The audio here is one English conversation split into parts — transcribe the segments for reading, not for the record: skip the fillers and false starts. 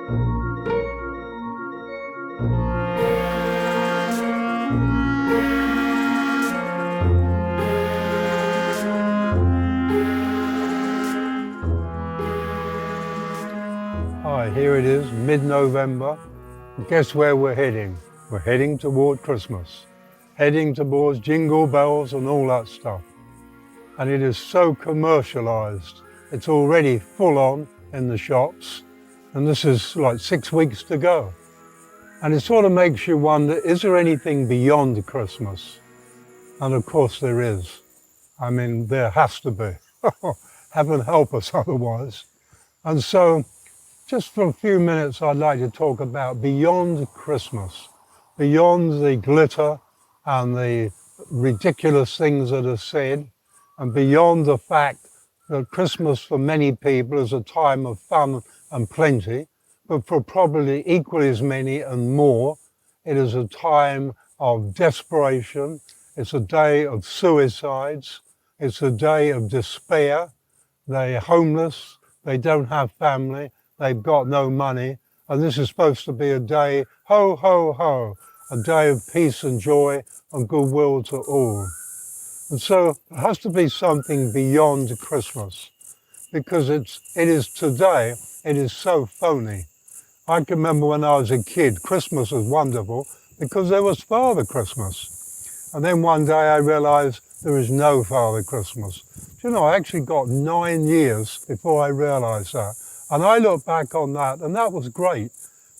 Hi, here it is, mid-November. Guess where we're heading? We're heading toward Christmas. Heading towards jingle bells and all that stuff. And it is so commercialized. It's already full on in the shops. And this is like 6 weeks to go. And it sort of makes you wonder, is there anything beyond Christmas? And of course there is. I mean, there has to be. Heaven help us otherwise. And so, just for a few minutes, I'd like to talk about beyond Christmas, beyond the glitter and the ridiculous things that are said, and beyond the fact that Christmas for many people is a time of fun and plenty, but for probably equally as many and more, it is a time of desperation. It's a day of suicides. It's a day of despair. They're homeless. They don't have family. They've got no money, and this is supposed to be a day, ho, ho, ho, a day of peace and joy and goodwill to all. And so it has to be something beyond Christmas, because it is today, it is so phony. I can remember when I was a kid, Christmas was wonderful because there was Father Christmas. And then one day I realized there is no Father Christmas. Do you know, I actually got 9 years before I realized that. And I look back on that, and that was great.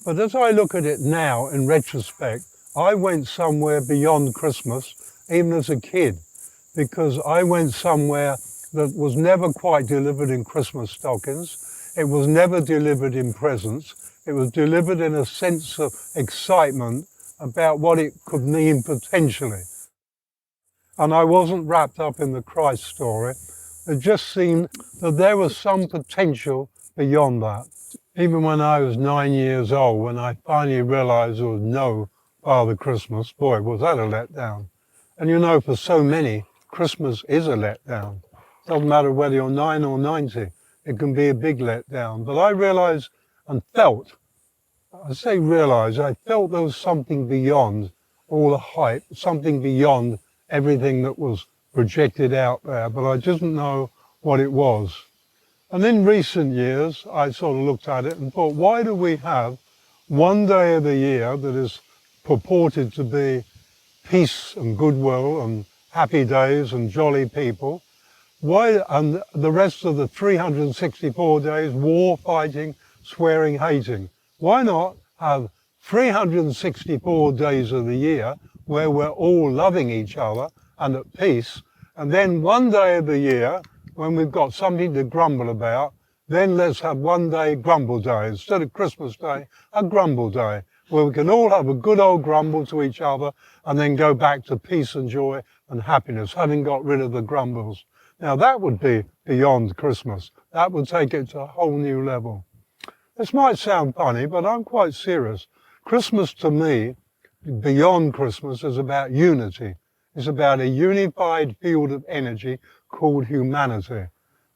But as I look at it now, in retrospect, I went somewhere beyond Christmas, even as a kid, because I went somewhere that was never quite delivered in Christmas stockings. It was never delivered in presents. It was delivered in a sense of excitement about what it could mean potentially. And I wasn't wrapped up in the Christ story. It just seemed that there was some potential beyond that. Even when I was 9 years old, when I finally realized there was no Father Christmas, boy, was that a letdown. And you know, for so many, Christmas is a letdown. Doesn't matter whether you're 9 or 90, it can be a big letdown. But I realized and felt, I say realized, I felt there was something beyond all the hype, something beyond everything that was projected out there, but I didn't know what it was. And in recent years, I sort of looked at it and thought, why do we have one day of the year that is purported to be peace and goodwill and happy days and jolly people? Why, and the rest of the 364 days, war, fighting, swearing, hating? Why not have 364 days of the year where we're all loving each other and at peace, and then one day of the year when we've got something to grumble about, then let's have one day grumble day. Instead of Christmas Day, a grumble day, where we can all have a good old grumble to each other and then go back to peace and joy and happiness, having got rid of the grumbles. Now that would be beyond Christmas. That would take it to a whole new level. This might sound funny, but I'm quite serious. Christmas to me, beyond Christmas, is about unity. It's about a unified field of energy called humanity.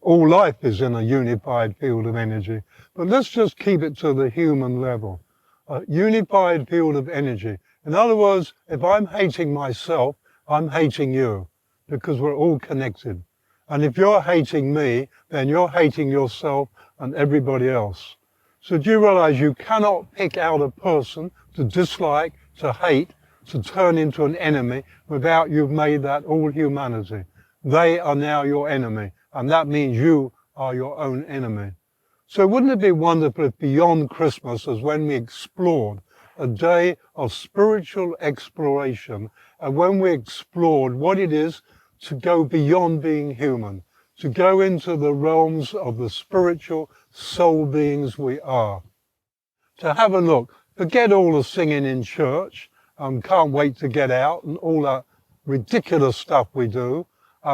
All life is in a unified field of energy, but let's just keep it to the human level. A unified field of energy. In other words, if I'm hating myself, I'm hating you, because we're all connected. And if you're hating me, then you're hating yourself and everybody else. So do you realize you cannot pick out a person to dislike, to hate, to turn into an enemy without you've made that all humanity. They are now your enemy, and that means you are your own enemy. So wouldn't it be wonderful if beyond Christmas was when we explored a day of spiritual exploration, and when we explored what it is to go beyond being human, to go into the realms of the spiritual soul beings we are. To have a look, forget all the singing in church, can't wait to get out, and all that ridiculous stuff we do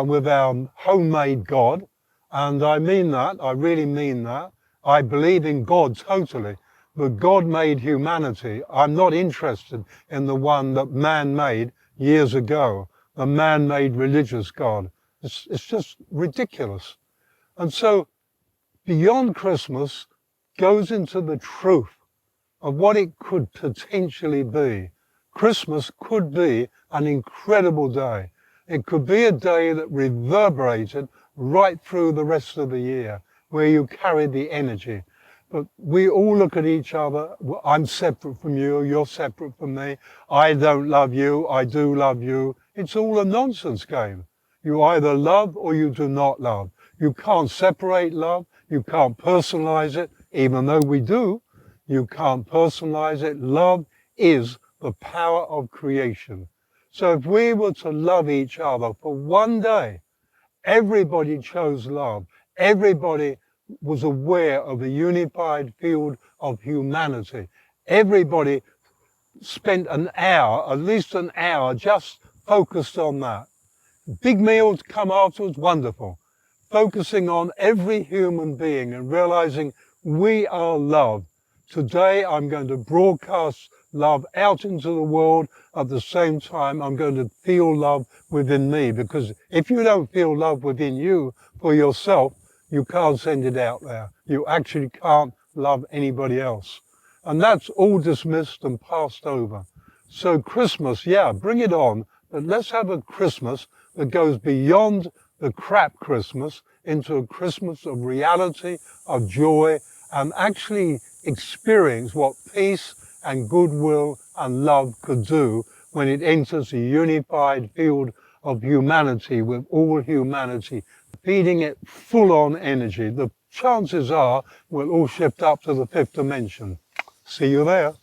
with our homemade God. And I mean that, I really mean that. I believe in God totally, but God made humanity. I'm not interested in the one that man made years ago, the man-made religious God. It's just ridiculous. And so beyond Christmas goes into the truth of what it could potentially be. Christmas could be an incredible day. It could be a day that reverberated right through the rest of the year, where you carry the energy. But we all look at each other. I'm separate from you, you're separate from me. I don't love you, I do love you. It's all a nonsense game. You either love or you do not love. You can't separate love, you can't personalize it, even though we do. You can't personalize it. Love is the power of creation. So if we were to love each other for one day, everybody chose love. Everybody was aware of the unified field of humanity. Everybody spent an hour, at least an hour, just focused on that. Big meals come afterwards, wonderful. Focusing on every human being and realizing we are love. Today I'm going to broadcast love out into the world. At the same time, I'm going to feel love within me, because if you don't feel love within you for yourself, you can't send it out there. You actually can't love anybody else. And that's all dismissed and passed over. So Christmas, yeah, bring it on, but let's have a Christmas that goes beyond the crap Christmas into a Christmas of reality, of joy, and actually experience what peace and goodwill and love could do when it enters the unified field of humanity with all humanity, feeding it full-on energy. The chances are we'll all shift up to the fifth dimension. See you there.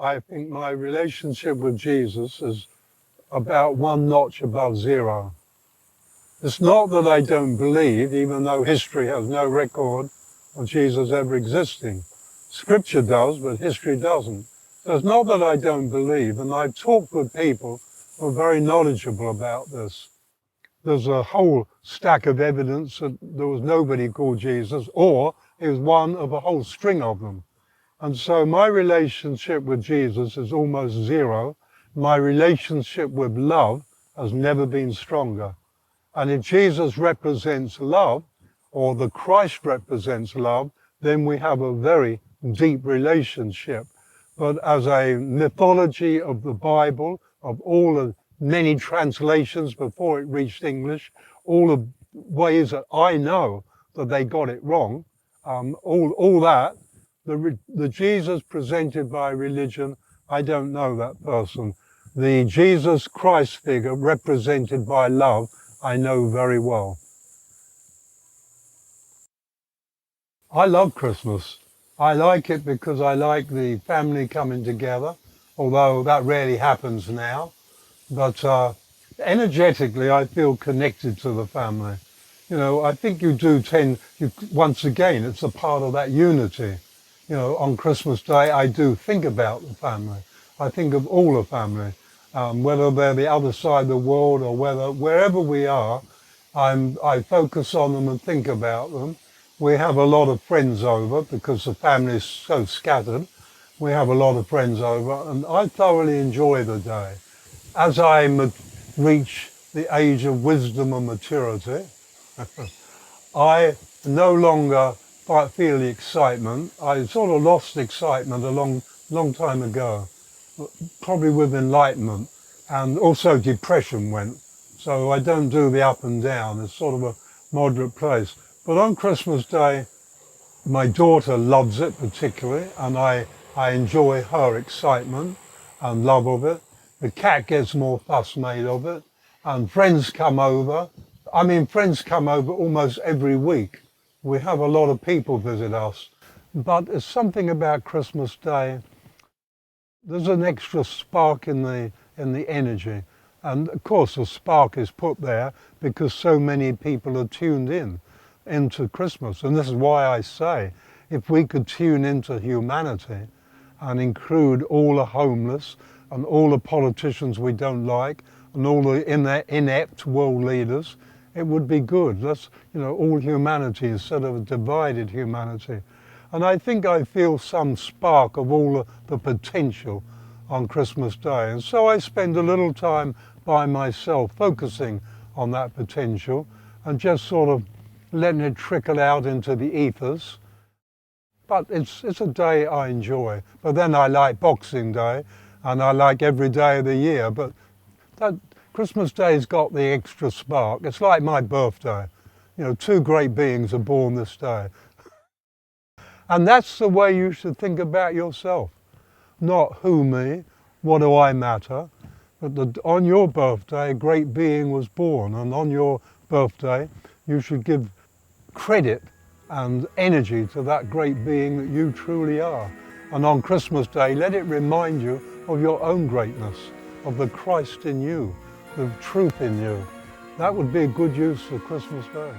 I think my relationship with Jesus is about one notch above zero. It's not that I don't believe, even though history has no record of Jesus ever existing. Scripture does, but history doesn't. So it's not that I don't believe, and I've talked with people who are very knowledgeable about this. There's a whole stack of evidence that there was nobody called Jesus, or he was one of a whole string of them. And so my relationship with Jesus is almost zero. My relationship with love has never been stronger. And if Jesus represents love, or the Christ represents love, then we have a very deep relationship. But as a mythology of the Bible, of all the many translations before it reached English, all the ways that I know that they got it wrong, all that, the Jesus presented by religion, I don't know that person. The Jesus Christ figure represented by love, I know very well. I love Christmas. I like it because I like the family coming together, although that rarely happens now. But energetically, I feel connected to the family. You know, I think you do tend, once again, it's a part of that unity. You know, on Christmas Day, I do think about the family. I think of all the family, whether they're the other side of the world or wherever we are, I focus on them and think about them. We have a lot of friends over because the family is so scattered. We have a lot of friends over, and I thoroughly enjoy the day. As I reach the age of wisdom and maturity, I no longer feel the excitement. I sort of lost excitement a long time ago, probably with enlightenment, and also depression went. So I don't do the up and down. It's sort of a moderate place. But on Christmas Day, my daughter loves it particularly, and I enjoy her excitement and love of it. The cat gets more fuss made of it, and friends come over. I mean, friends come over almost every week. We have a lot of people visit us. But there's something about Christmas Day. There's an extra spark in the energy. And of course, the spark is put there because so many people are tuned into Christmas. And this is why I say, if we could tune into humanity and include all the homeless and all the politicians we don't like and all the inept world leaders, it would be good. That's, you know, all humanity instead of a divided humanity. And I think I feel some spark of all the potential on Christmas Day. And so I spend a little time by myself focusing on that potential and just sort of letting it trickle out into the ethers. But it's a day I enjoy. But then I like Boxing Day, and I like every day of the year. But that Christmas Day's got the extra spark. It's like my birthday. You know, two great beings are born this day. And that's the way you should think about yourself. Not who me, what do I matter, but on your birthday a great being was born, and on your birthday you should give credit and energy to that great being that you truly are. And on Christmas Day, let it remind you of your own greatness, of the Christ in you, the truth in you. That would be a good use for Christmas Day.